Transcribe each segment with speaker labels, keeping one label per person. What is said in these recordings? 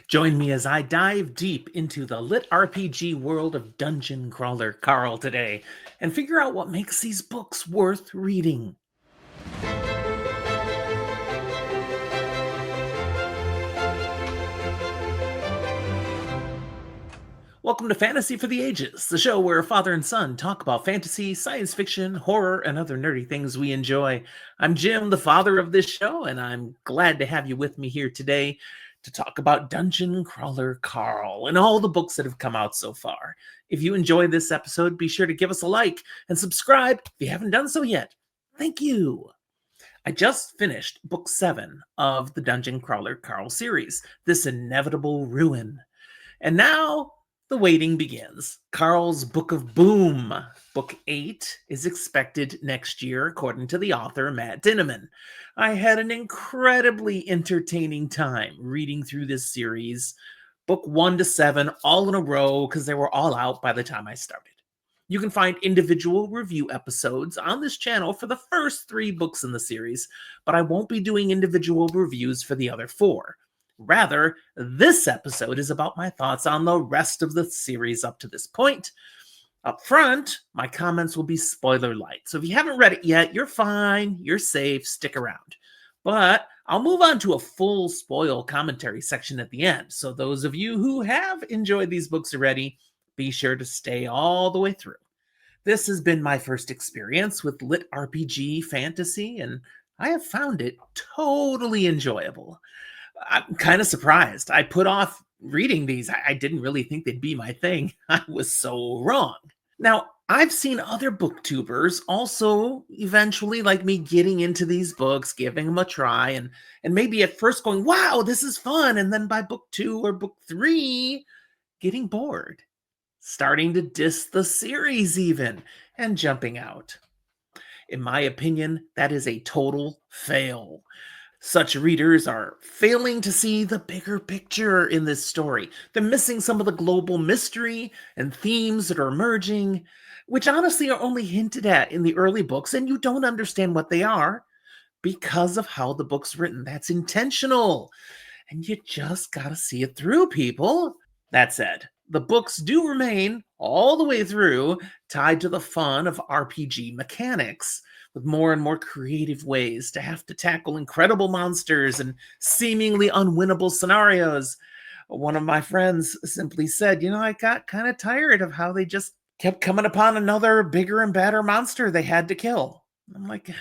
Speaker 1: Join me as I dive deep into the lit RPG world of Dungeon Crawler Carl today and figure out what makes these books worth reading. Welcome to Fantasy for the Ages, the show where father and son talk about fantasy, science fiction, horror, and other nerdy things we enjoy. I'm Jim, the father of this show, and I'm glad to have you with me here today to talk about Dungeon Crawler Carl and all the books that have come out so far. If you enjoyed this episode, be sure to give us a like and subscribe if you haven't done so yet. Thank you. I just finished book 7 of the Dungeon Crawler Carl series, This Inevitable Ruin. And now the waiting begins. Carl's Book of Boom, Book 8, is expected next year, according to the author, Matt Dinniman. I had an incredibly entertaining time reading through this series, Book 1 to 7, all in a row, because they were all out by the time I started. You can find individual review episodes on this channel for the first 3 books in the series, but I won't be doing individual reviews for the other 4. Rather, this episode is about my thoughts on the rest of the series up to this point. Up front, my comments will be spoiler-lite, so if you haven't read it yet, you're fine, you're safe, stick around. But I'll move on to a full spoil commentary section at the end, so those of you who have enjoyed these books already, be sure to stay all the way through. This has been my first experience with LitRPG Fantasy, and I have found it totally enjoyable. I'm kind of surprised. I put off reading these. I didn't really think they'd be my thing. I was so wrong. Now, I've seen other booktubers also eventually like me getting into these books, giving them a try, and maybe at first going, wow, this is fun. And then by book 2 or book 3, getting bored, starting to diss the series even, and jumping out. In my opinion, that is a total fail. Such readers are failing to see the bigger picture in this story. They're missing some of the global mystery and themes that are emerging, which honestly are only hinted at in the early books, and you don't understand what they are because of how the book's written. That's intentional, and you just gotta see it through, people. That said, the books do remain, all the way through, tied to the fun of RPG mechanics, with more and more creative ways to have to tackle incredible monsters and seemingly unwinnable scenarios. One of my friends simply said, I got kind of tired of how they just kept coming upon another bigger and badder monster they had to kill. I'm like,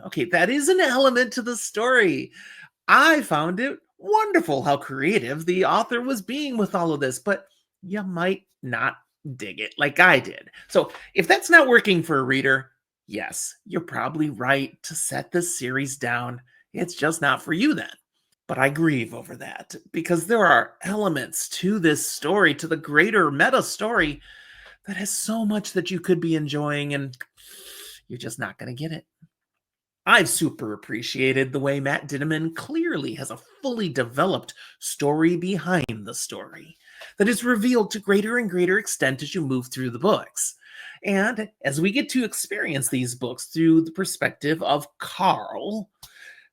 Speaker 1: okay, that is an element to the story. I found it wonderful how creative the author was being with all of this, but you might not dig it like I did. So if that's not working for a reader, yes, you're probably right to set this series down. It's just not for you then. But I grieve over that because there are elements to this story, to the greater meta story, that has so much that you could be enjoying, and you're just not going to get it. I've super appreciated the way Matt Dinniman clearly has a fully developed story behind the story that is revealed to greater and greater extent as you move through the books. And as we get to experience these books through the perspective of Carl,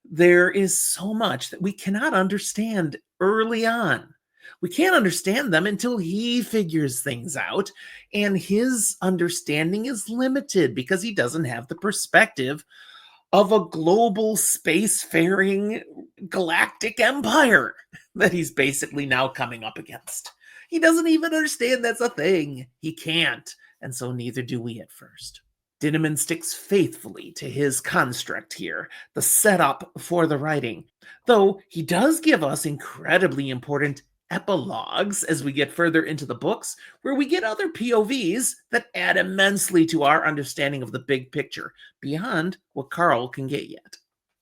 Speaker 1: there is so much that we cannot understand early on. We can't understand them until he figures things out, and his understanding is limited because he doesn't have the perspective of a global spacefaring galactic empire that he's basically now coming up against. He doesn't even understand that's a thing. He can't, and so neither do we at first. Dinniman sticks faithfully to his construct here, the setup for the writing, though he does give us incredibly important epilogues as we get further into the books, where we get other POVs that add immensely to our understanding of the big picture, beyond what Carl can get yet.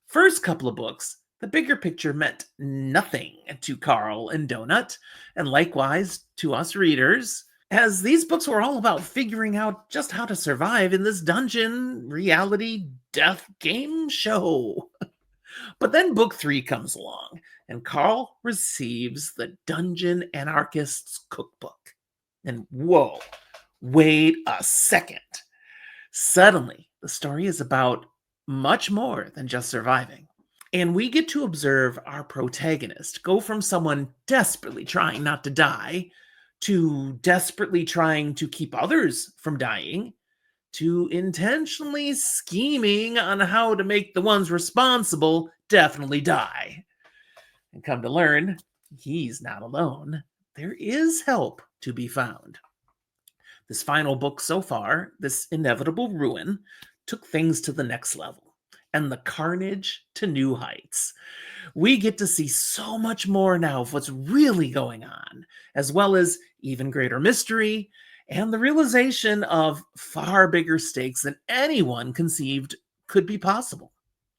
Speaker 1: First couple of books, the bigger picture meant nothing to Carl and Donut, and likewise to us readers, as these books were all about figuring out just how to survive in this dungeon reality death game show. But then book 3 comes along, and Carl receives the Dungeon Anarchist's Cookbook. And whoa, wait a second. Suddenly, the story is about much more than just surviving. And we get to observe our protagonist go from someone desperately trying not to die to desperately trying to keep others from dying to intentionally scheming on how to make the ones responsible definitely die. And come to learn, he's not alone. There is help to be found. This final book so far, this inevitable ruin, took things to the next level and the carnage to new heights. We get to see so much more now of what's really going on, as well as even greater mystery and the realization of far bigger stakes than anyone conceived could be possible.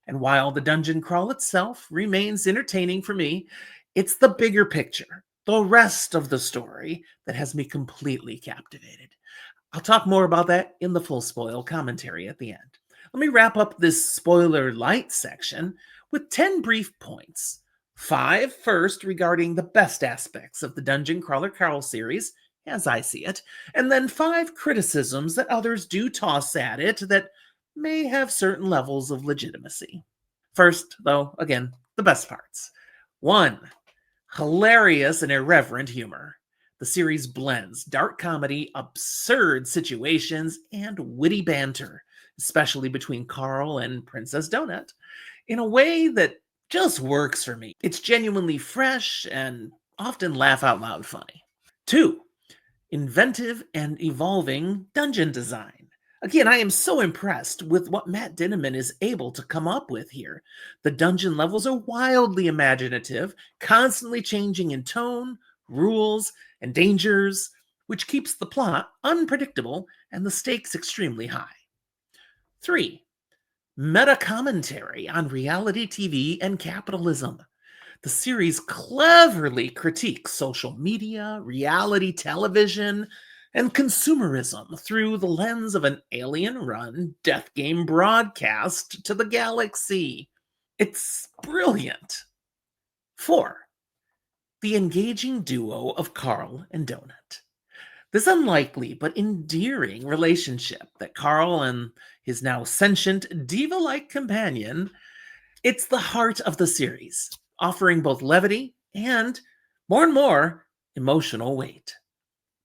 Speaker 1: And while the dungeon crawl itself remains entertaining for me, it's the bigger picture, the rest of the story, that has me completely captivated. I'll talk more about that in the full spoil commentary at the end. Let me wrap up this spoiler light section with 10 brief points. 5 first regarding the best aspects of the Dungeon Crawler Carl series, as I see it, and then 5 criticisms that others do toss at it that may have certain levels of legitimacy. First, though, again, the best parts. 1. Hilarious and irreverent humor. The series blends dark comedy, absurd situations, and witty banter, especially between Carl and Princess Donut, in a way that just works for me. It's genuinely fresh and often laugh out loud funny. 2. Inventive and evolving dungeon design. Again, I am so impressed with what Matt Dinneman is able to come up with here. The dungeon levels are wildly imaginative, constantly changing in tone, rules, and dangers, which keeps the plot unpredictable and the stakes extremely high. 3. Meta commentary on reality TV and capitalism. The series cleverly critiques social media, reality television, and consumerism through the lens of an alien run death game broadcast to the galaxy. It's brilliant. 4. The engaging duo of Carl and Donut. This unlikely but endearing relationship that Carl and his now sentient diva-like companion, it's the heart of the series, offering both levity and more, emotional weight.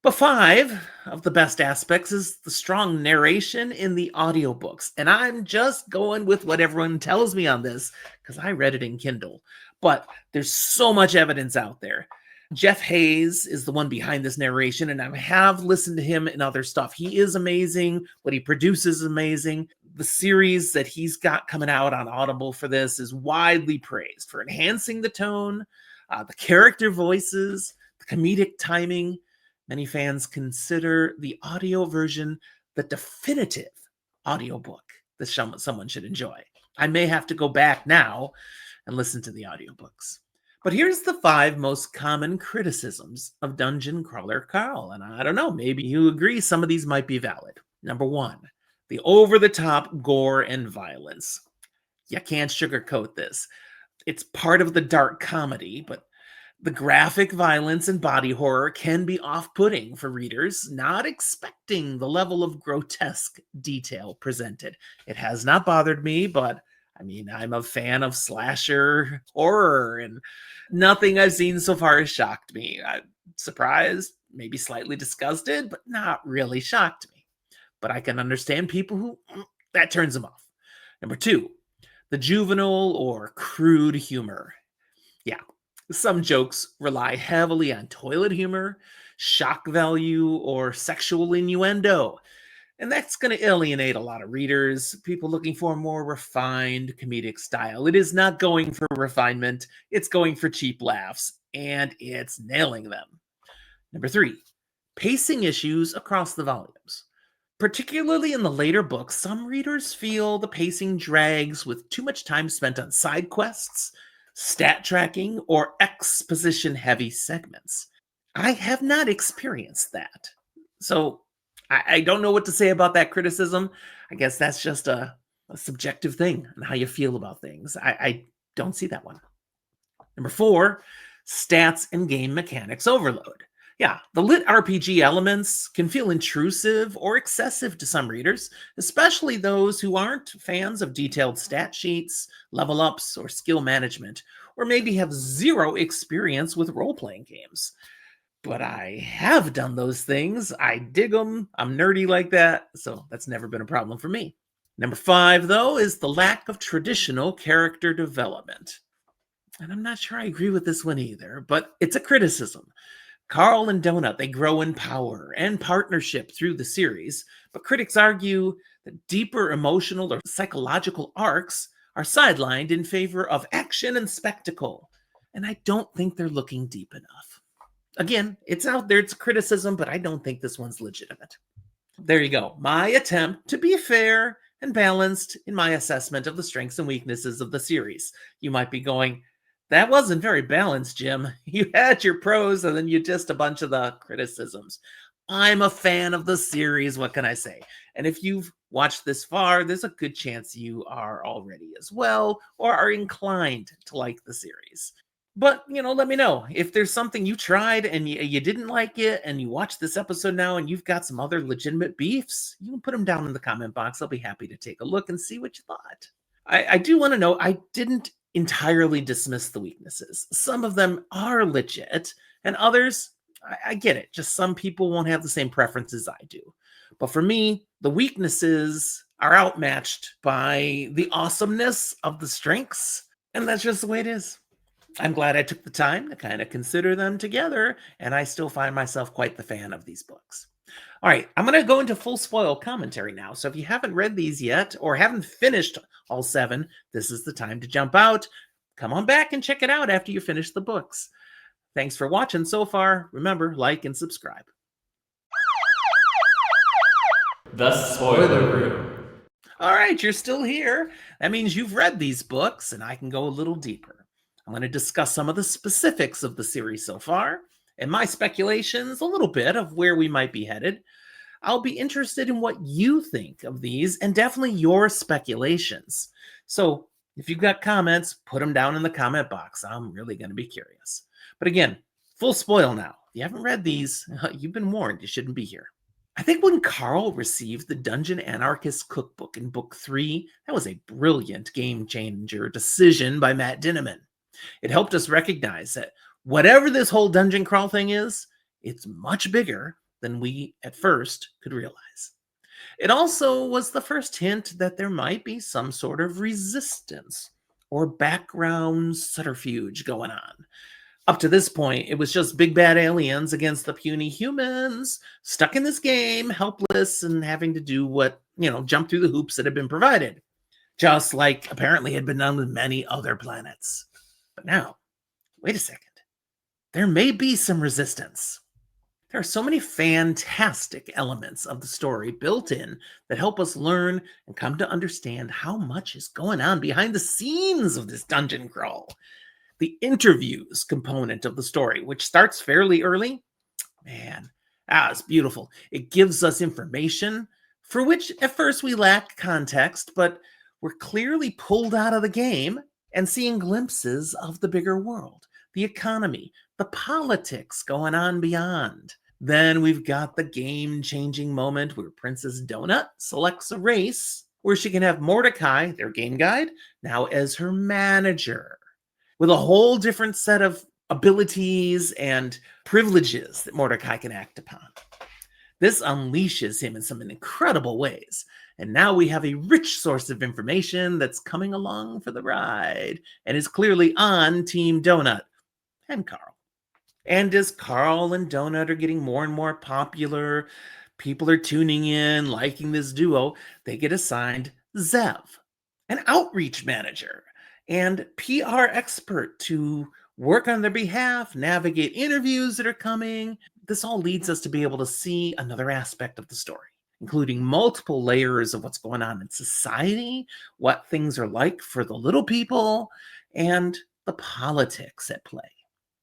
Speaker 1: But 5 of the best aspects is the strong narration in the audiobooks. And I'm just going with what everyone tells me on this because I read it in Kindle. But there's so much evidence out there. Jeff Hayes is the one behind this narration, and I have listened to him in other stuff. He is amazing. What he produces is amazing. The series that he's got coming out on Audible for this is widely praised for enhancing the tone, the character voices, the comedic timing. Many fans consider the audio version the definitive audiobook that someone should enjoy. I may have to go back now and listen to the audiobooks. But here's the 5 most common criticisms of Dungeon Crawler Carl. And I don't know, maybe you agree some of these might be valid. Number 1, the over-the-top gore and violence. You can't sugarcoat this. It's part of the dark comedy, but the graphic violence and body horror can be off-putting for readers not expecting the level of grotesque detail presented. It has not bothered me, but I mean, I'm a fan of slasher horror, and nothing I've seen so far has shocked me. I'm surprised, maybe slightly disgusted, but not really shocked me. But I can understand people who that turns them off. Number 2, the juvenile or crude humor. Yeah, some jokes rely heavily on toilet humor, shock value, or sexual innuendo. And that's going to alienate a lot of readers, people looking for a more refined comedic style. It is not going for refinement, it's going for cheap laughs, and it's nailing them. Number 3, pacing issues across the volumes. Particularly in the later books, some readers feel the pacing drags with too much time spent on side quests, stat tracking, or exposition-heavy segments. I have not experienced that. So I don't know what to say about that criticism. I guess that's just a subjective thing and how you feel about things. I don't see that one. Number 4, stats and game mechanics overload. Yeah, the lit RPG elements can feel intrusive or excessive to some readers, especially those who aren't fans of detailed stat sheets, level ups, or skill management, or maybe have zero experience with role playing games. But I have done those things. I dig them. I'm nerdy like that, so that's never been a problem for me. Number five, though, is the lack of traditional character development. And I'm not sure I agree with this one either, but it's a criticism. Carl and Donut, they grow in power and partnership through the series, but critics argue that deeper emotional or psychological arcs are sidelined in favor of action and spectacle. And I don't think they're looking deep enough. Again, it's out there, it's a criticism, but I don't think this one's legitimate. There you go. My attempt to be fair and balanced in my assessment of the strengths and weaknesses of the series. You might be going, that wasn't very balanced, Jim. You had your pros and then you just a bunch of the criticisms. I'm a fan of the series. What can I say? And if you've watched this far, there's a good chance you are already as well or are inclined to like the series. But, let me know if there's something you tried and you didn't like it and you watched this episode now and you've got some other legitimate beefs, you can put them down in the comment box. I'll be happy to take a look and see what you thought. I do want to know, I didn't entirely dismiss the weaknesses. Some of them are legit and others, I get it. Just some people won't have the same preferences I do. But for me, the weaknesses are outmatched by the awesomeness of the strengths. And that's just the way it is. I'm glad I took the time to kind of consider them together, and I still find myself quite the fan of these books. All right, I'm going to go into full spoil commentary now. So if you haven't read these yet or haven't finished all 7, this is the time to jump out. Come on back and check it out after you finish the books. Thanks for watching so far. Remember, like and subscribe.
Speaker 2: The Spoiler Room.
Speaker 1: All right, you're still here. That means you've read these books, and I can go a little deeper. I'm going to discuss some of the specifics of the series so far, and my speculations, a little bit of where we might be headed. I'll be interested in what you think of these, and definitely your speculations. So if you've got comments, put them down in the comment box. I'm really going to be curious. But again, full spoil now. If you haven't read these, you've been warned. You shouldn't be here. I think when Carl received the Dungeon Anarchist Cookbook in Book 3, that was a brilliant game-changer decision by Matt Dinniman. It helped us recognize that whatever this whole dungeon crawl thing is, it's much bigger than we at first could realize. It also was the first hint that there might be some sort of resistance or background subterfuge going on. Up to this point, it was just big bad aliens against the puny humans, stuck in this game, helpless, and having to do what, jump through the hoops that had been provided. Just like apparently had been done with many other planets. But now, wait a second. There may be some resistance. There are so many fantastic elements of the story built in that help us learn and come to understand how much is going on behind the scenes of this dungeon crawl. The interviews component of the story, which starts fairly early, man, it's beautiful. It gives us information for which at first we lack context, but we're clearly pulled out of the game and seeing glimpses of the bigger world, the economy, the politics going on beyond. Then we've got the game-changing moment where Princess Donut selects a race where she can have Mordecai, their game guide, now as her manager, with a whole different set of abilities and privileges that Mordecai can act upon. This unleashes him in some incredible ways. And now we have a rich source of information that's coming along for the ride and is clearly on Team Donut and Carl. And as Carl and Donut are getting more and more popular, people are tuning in, liking this duo, they get assigned Zev, an outreach manager and PR expert to work on their behalf, navigate interviews that are coming. This all leads us to be able to see another aspect of the story, including multiple layers of what's going on in society, what things are like for the little people, and the politics at play.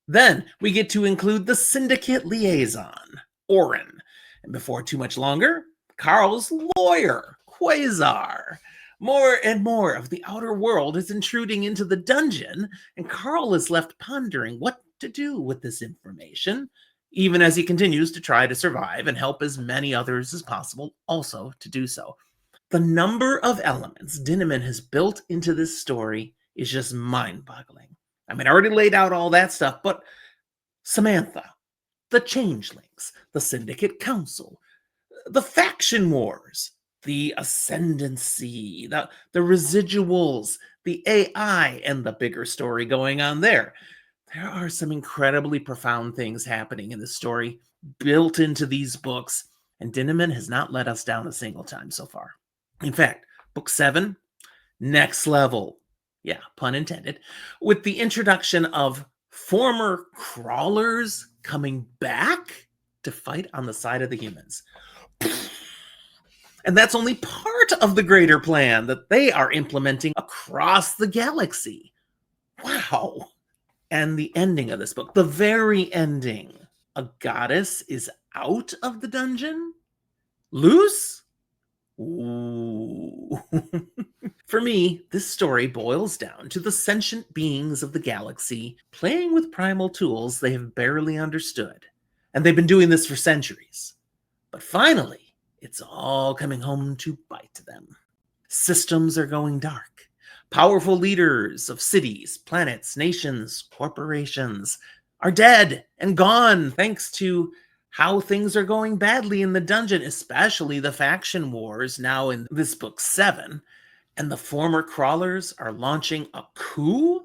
Speaker 1: Then we get to include the syndicate liaison, Oren. And before too much longer, Carl's lawyer, Quasar. More and more of the outer world is intruding into the dungeon, and Carl is left pondering what to do with this information, even as he continues to try to survive and help as many others as possible also to do so. The number of elements Dinniman has built into this story is just mind-boggling. I mean, I already laid out all that stuff, but Samantha, the Changelings, the Syndicate Council, the faction wars, the ascendancy, the residuals, the AI, and the bigger story going on there. There are some incredibly profound things happening in the story built into these books, and Dinniman has not let us down a single time so far. In fact, book 7, next level. Yeah, pun intended. With the introduction of former crawlers coming back to fight on the side of the humans. And that's only part of the greater plan that they are implementing across the galaxy. Wow. And the ending of this book, the very ending, a goddess is out of the dungeon? Loose? Ooh. For me, this story boils down to the sentient beings of the galaxy playing with primal tools they have barely understood. And they've been doing this for centuries. But finally, it's all coming home to bite them. Systems are going dark. Powerful leaders of cities, planets, nations, corporations are dead and gone thanks to how things are going badly in the dungeon, especially the faction wars now in this book 7. And the former crawlers are launching a coup,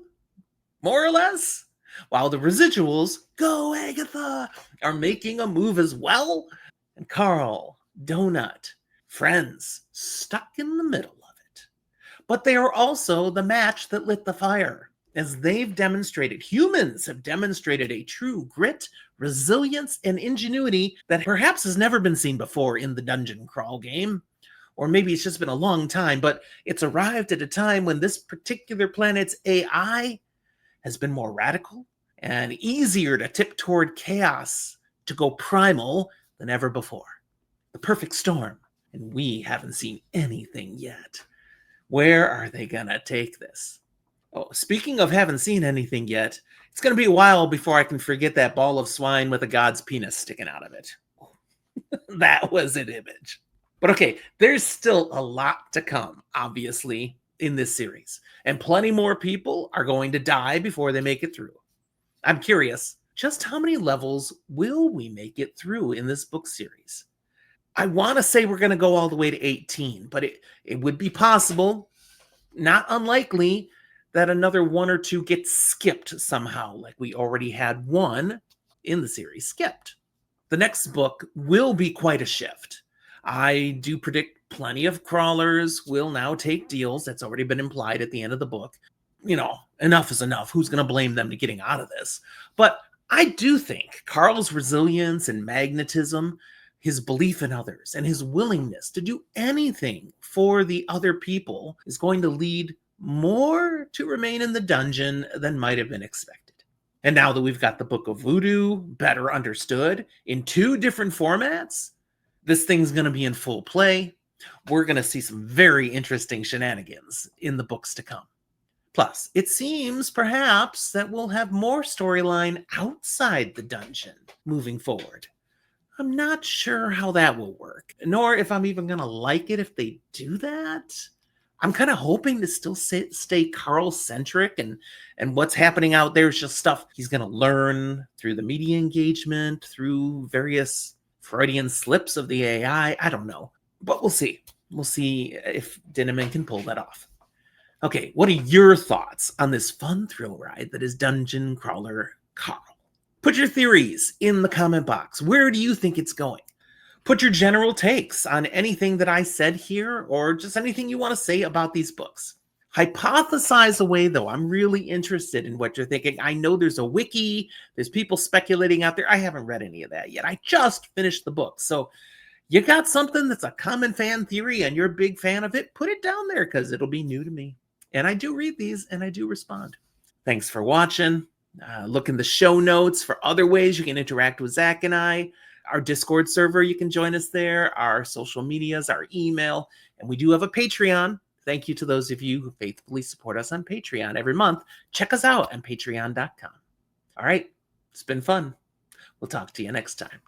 Speaker 1: more or less, while the residuals, go Agatha, are making a move as well. And Carl, Donut, friends, stuck in the middle of it. But they are also the match that lit the fire, as they've demonstrated, humans have demonstrated a true grit, resilience, and ingenuity that perhaps has never been seen before in the dungeon crawl game. Or maybe it's just been a long time, but it's arrived at a time when this particular planet's AI has been more radical and easier to tip toward chaos, to go primal than ever before. The perfect storm, and we haven't seen anything yet. Where are they gonna take this? Oh, speaking of haven't seen anything yet, it's gonna be a while before I can forget that ball of swine with a god's penis sticking out of it. That was an image. But okay, there's still a lot to come, obviously, in this series. And plenty more people are going to die before they make it through. I'm curious, just how many levels will we make it through in this book series? I want to say we're going to go all the way to 18, but it would be possible, not unlikely, that another 1 or 2 gets skipped somehow, like we already had 1 in the series skipped. The next book will be quite a shift. I do predict plenty of crawlers will now take deals. That's already been implied at the end of the book. You know, enough is enough. Who's going to blame them to getting out of this? But I do think Carl's resilience and magnetism, his belief in others, and his willingness to do anything for the other people is going to lead more to remain in the dungeon than might have been expected. And now that we've got the Book of Voodoo better understood in 2 different formats, this thing's going to be in full play. We're going to see some very interesting shenanigans in the books to come. Plus, it seems perhaps that we'll have more storyline outside the dungeon moving forward. I'm not sure how that will work, nor if I'm even going to like it if they do that. I'm kind of hoping to still stay Carl-centric, and what's happening out there is just stuff he's going to learn through the media engagement, through various Freudian slips of the AI. I don't know, but we'll see. We'll see if Dinniman can pull that off. Okay, what are your thoughts on this fun thrill ride that is Dungeon Crawler Carl? Put your theories in the comment box. Where do you think it's going? Put your general takes on anything that I said here, or just anything you want to say about these books. Hypothesize away, though. I'm really interested in what you're thinking. I know there's a wiki, there's people speculating out there. I haven't read any of that yet. I just finished the book. So you got something that's a common fan theory and you're a big fan of it, put it down there because it'll be new to me. And I do read these and I do respond. Thanks for watching. Look in the show notes for other ways you can interact with Zach and I. Our Discord server, you can join us there. Our social medias, our email. And we do have a Patreon. Thank you to those of you who faithfully support us on Patreon every month. Check us out on patreon.com. All right, it's been fun. We'll talk to you next time.